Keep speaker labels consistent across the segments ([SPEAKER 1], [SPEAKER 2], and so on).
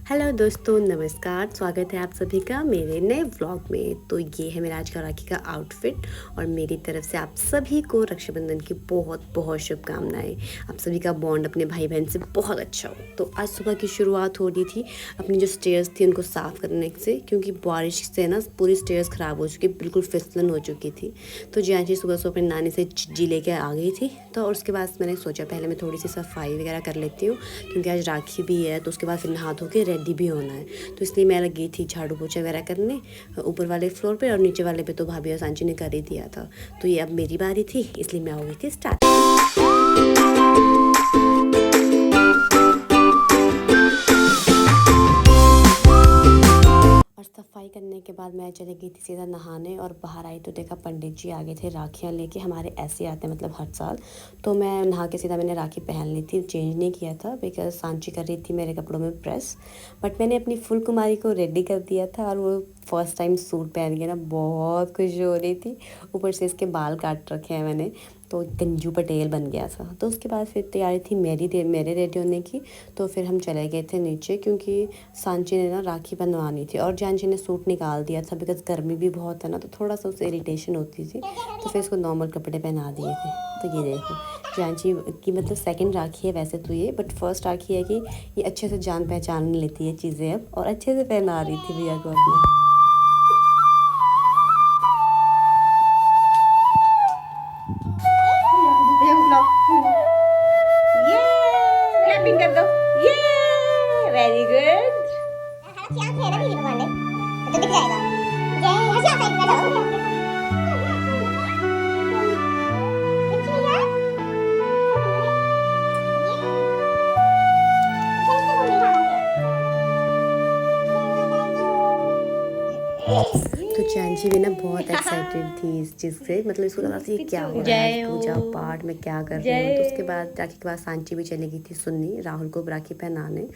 [SPEAKER 1] Hello दोस्तों, नमस्कार। स्वागत है आप सभी का मेरे नए व्लॉग में। तो ये है मेरा आज का राखी का आउटफिट और मेरी तरफ से आप सभी को रक्षाबंधन की बहुत बहुत शुभकामनाएं। आप सभी का बॉन्ड अपने भाई बहन से बहुत अच्छा हो। तो आज सुबह की शुरुआत हो रही थी अपनी जो स्टेयर्स थी उनको साफ़ करने से, क्योंकि बारिश से ना पूरी स्टेयर्स ख़राब हो चुकी, बिल्कुल फिसलन हो चुकी थी। तो जैसे सुबह सुबह अपनी नानी से चिज्जी लेके आ गई थी। तो और उसके बाद मैंने सोचा पहले मैं थोड़ी सी सफाई वगैरह कर लेती हूँ, क्योंकि आज राखी भी है। तो उसके बाद फिर नहा धो के रेडी भी होना है। तो इसलिए मैं लगी थी झाड़ू पोछा वगैरह करने ऊपर वाले फ्लोर पे, और नीचे वाले पे तो भाभी और सांची ने कर ही दिया था। तो ये अब मेरी बारी थी, इसलिए मैं हो गई थी स्टार्ट। और सफाई करने के बाद मैं चली गई थी सीधा नहाने, और बाहर आई तो देखा पंडित जी आ गए थे राखियाँ लेके। हमारे ऐसे आते हैं मतलब हर साल। तो मैं नहा के सीधा मैंने राखी पहन ली थी, चेंज नहीं किया था बिकॉज सांची कर रही थी मेरे कपड़ों में प्रेस। बट मैंने अपनी फुल कुमारी को रेडी कर दिया था, और वो फर्स्ट टाइम सूट पहन के ना बहुत खुश हो रही थी। ऊपर से इसके बाल काट रखे हैं मैंने, तो गंजू पटेल बन गया था। तो उसके बाद फिर तैयारी थी मेरे रेडी होने की। तो फिर हम चले गए थे नीचे, क्योंकि सांची ने ना राखी बनवानी थी, और जानची ने सूट निकाल दिया था बिकॉज गर्मी भी बहुत है ना, तो थोड़ा सा उससे इरिटेशन होती थी। तो फिर इसको नॉर्मल कपड़े पहना दिए थे। तो ये देखो जानची की मतलब सेकंड राखी है वैसे तो ये, बट फर्स्ट राखी है कि ये अच्छे से जान पहचान लेती है चीज़ें अब, और अच्छे से पहना रही थी भैया को अपने। ये क्लैपिंग कर दो। ये वेरी गुड। तो दिख जाएगा। तो चांची भी ना बहुत एक्साइटेड थी इस चीज़ से, मतलब इसको लगा था ये क्या हो रहा है, पूजा पाठ में क्या कर रही हूँ। तो उसके बाद राखी के बाद सांची भी चली गई थी सुन्नी राहुल को राखी पहनाने,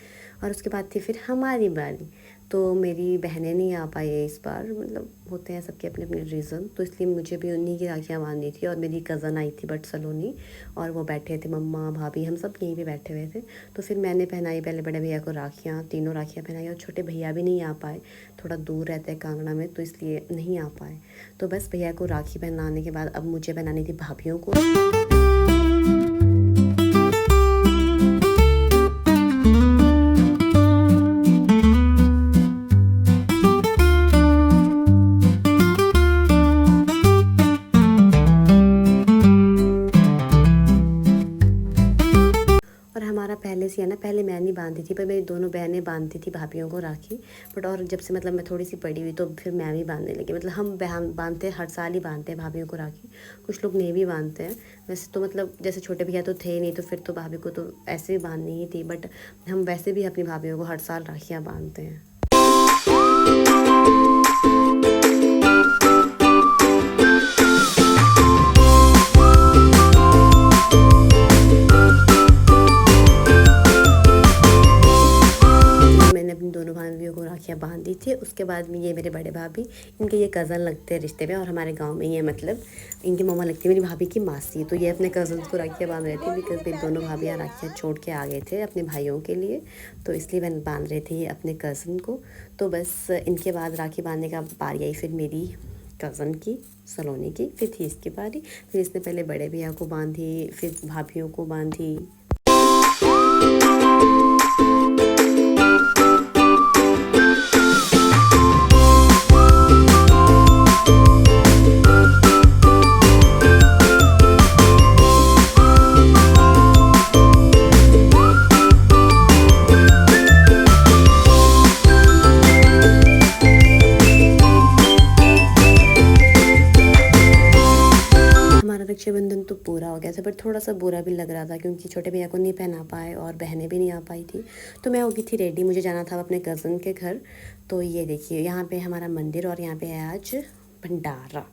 [SPEAKER 1] और उसके बाद थी फिर हमारी बारी। तो मेरी बहनें नहीं आ पाई है इस बार, मतलब होते हैं सबके अपने अपने रीज़न। तो इसलिए मुझे भी उन्हीं की राखियाँ बांधनी थी, और मेरी कज़न आई थी बट सलोनी, और वो बैठे थे मम्मा भाभी हम सब यहीं पे बैठे हुए थे। तो फिर मैंने पहनाई पहले बड़े भैया को राखियाँ, तीनों राखियाँ पहनाई, और छोटे भैया भी नहीं आ पाए, थोड़ा दूर रहते हैं कांगड़ा में, तो इसलिए नहीं आ पाए। तो बस भैया को राखी पहनाने के बाद अब मुझे पहनानी थी भाभीयों को। और हमारा पहले से है ना, पहले मैं नहीं बांधती थी पर मेरी दोनों बहनें बांधती थी भाभीयों को राखी। बट और जब से मतलब मैं थोड़ी सी बड़ी हुई तो फिर मैं भी बांधने लगी। मतलब हम बहन बांधते हैं, हर साल ही बांधते हैं भाभीयों को राखी। कुछ लोग नहीं भी बांधते हैं वैसे तो, मतलब जैसे छोटे भैया तो थे ही नहीं, तो फिर तो भाभी को तो ऐसे भी बांधनी ही थी। बट हम वैसे भी अपनी भाभीयों को हर साल राखियाँ बांधते हैं। अपनी दोनों भाभियों को राखियाँ बांध दी थी। उसके बाद में ये मेरे बड़े भाभी, इनके ये कज़न लगते हैं रिश्ते में, और हमारे गांव में ही है, मतलब इनकी मम्मा लगती है मेरी भाभी की मासी। तो ये अपने कज़न्स को राखियाँ बांध रहे थे बिकॉज मेरी दोनों भाभियाँ राखियाँ छोड़ के आ गए थे अपने भाइयों के लिए, तो इसलिए मैं बांध रहे थे ये अपने कज़न को। तो बस इनके बाद राखी बांधने का बारी आई फिर मेरी कज़न की, सलोनी की। फिर थी इसकी बारी, फिर इसने पहले बड़े भैया को बांधी, फिर भाभियों को बांधी। रक्षाबंधन तो पूरा हो गया था, बट थोड़ा सा बुरा भी लग रहा था क्योंकि छोटे भैया को नहीं पहना पाए और बहनें भी नहीं आ पाई थी। तो मैं हो गई थी रेडी, मुझे जाना था अपने कज़न के घर। तो ये देखिए यहाँ पे हमारा मंदिर, और यहाँ पे है आज भंडारा।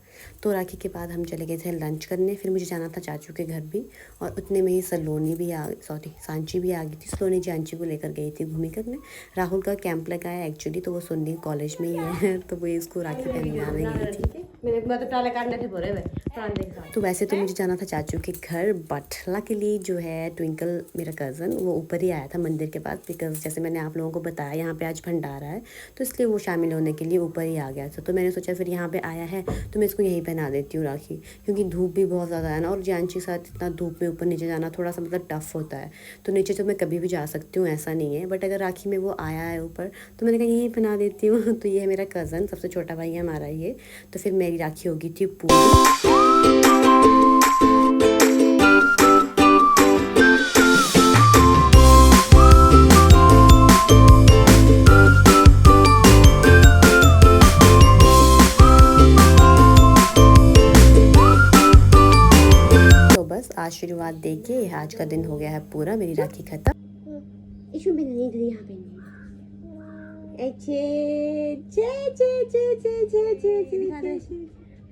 [SPEAKER 1] तो राखी के बाद हम चले गए थे लंच करने, फिर मुझे जाना था चाचू के घर भी, और उतने में ही सांची भी आ गई थी। सलोनी जानची को लेकर गई थी घूमी करने। राहुल का कैंप लगा है एक्चुअली, तो वो सुन्नी कॉलेज में ही है तो वो इसको राखी पहनाने गई थी। मेरे मतलब टाले काटने थे बोरे में तो वैसे तो मुझे जाना था चाचू के घर, बट लकीली जो है ट्विंकल मेरा कज़न वो ऊपर ही आया था मंदिर के पास, बिकॉज जैसे मैंने आप लोगों को बताया यहाँ पे आज भंडारा है, तो इसलिए वो शामिल होने के लिए ऊपर ही आ गया था। तो मैंने सोचा फिर यहाँ पे आया है तो मैं इसको यहीं पहना देती हूँ राखी, क्योंकि धूप भी बहुत ज़्यादा है ना, और जानची के साथ इतना धूप में ऊपर नीचे जाना थोड़ा सा मतलब टफ होता है। तो नीचे तो मैं कभी भी जा सकती हूँ, ऐसा नहीं है, बट अगर राखी में वो आया है ऊपर तो मैंने कहा यहीं पहना देती हूँ। तो ये है मेरा कज़न, सबसे छोटा भाई है हमारा ये। तो फिर मेरी राखी होगी थी पूरी। तो बस आज शुरुआत देखिए, आज का दिन हो गया है पूरा, मेरी राखी खत्म। इसमें भी नहीं इधर यहाँ पे नहीं। अच्छे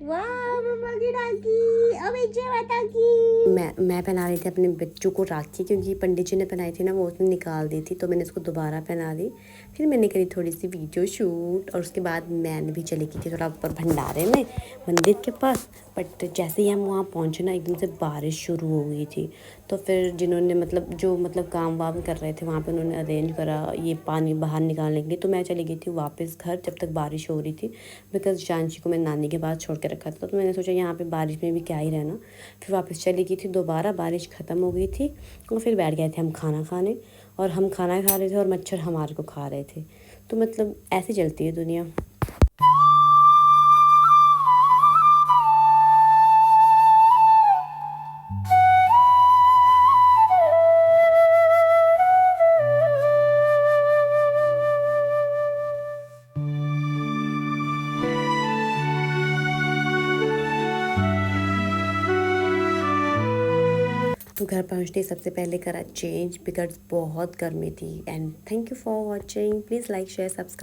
[SPEAKER 1] वाह मम्मा की राखी, अब माता की। मैं पहना रही थी अपने बच्चों को राखी, क्योंकि पंडित जी ने पहनाई थी ना, वो उसने निकाल दी थी, तो मैंने उसको दोबारा पहना दी। फिर मैंने करी थोड़ी सी वीडियो शूट, और उसके बाद मैंने भी चली गई थी थोड़ा ऊपर भंडारे में मंदिर के पास। बट जैसे ही हम वहाँ पहुँचे ना, एकदम से बारिश शुरू हो गई थी। तो फिर जिन्होंने मतलब काम वाम कर रहे थे वहाँ पे, उन्होंने अरेंज करा ये पानी बाहर निकालने के लिए। तो मैं चली गई थी वापस घर जब तक बारिश हो रही थी, बिकॉज जानची को मैं नानी के पास छोड़ के रखा था। तो मैंने सोचा यहाँ पे बारिश में भी क्या ही रहना। फिर वापस चली गई थी दोबारा, बारिश ख़त्म हो गई थी, और फिर बैठ गए थे हम खाना खाने। और हम खाना खा रहे थे और मच्छर हमारे को खा रहे थे। तो मतलब ऐसे चलती है दुनिया। तो घर पहुँचते ही सबसे पहले करा चेंज, बिकॉज बहुत गर्मी थी। And thank you for watching, please like share subscribe.